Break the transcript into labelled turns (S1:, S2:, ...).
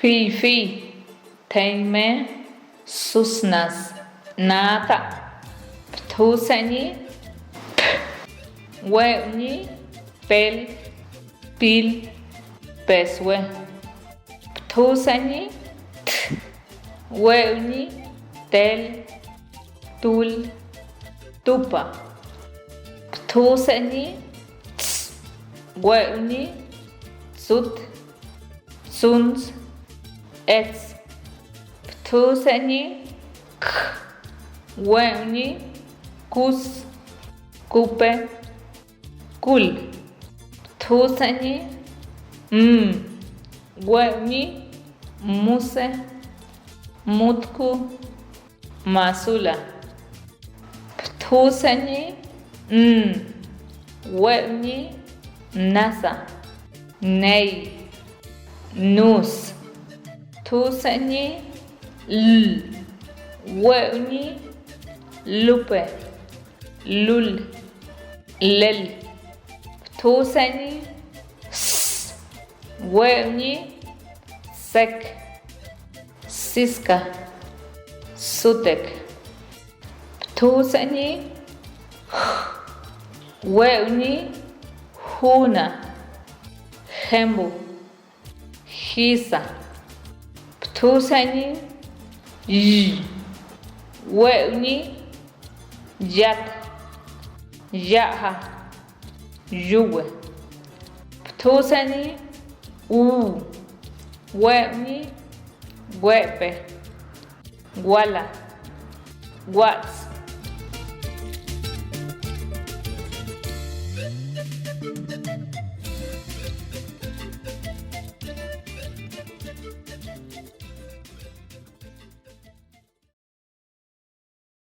S1: Fi, teime, susnas, nata, ptusani, weuni, pel, pil, peswe, ptusani, weuni, tel, tul, tupa, ptusani, weuni, sut, suns, ets, ptusani, weuni, kus, kupe, kul, ptusani, weuni, muse, mutku, masula, ptusani, weuni, nasa, nei, nus, ptusani, weuni, lupe, lul, lel, ptusani, weuni, sek, siska, sutek, ptusani, weuni, huna, hembu, hisa, ptusani, weuni, yat, yaha, yuwe, ptusani, weuni, wepe, wala, wats,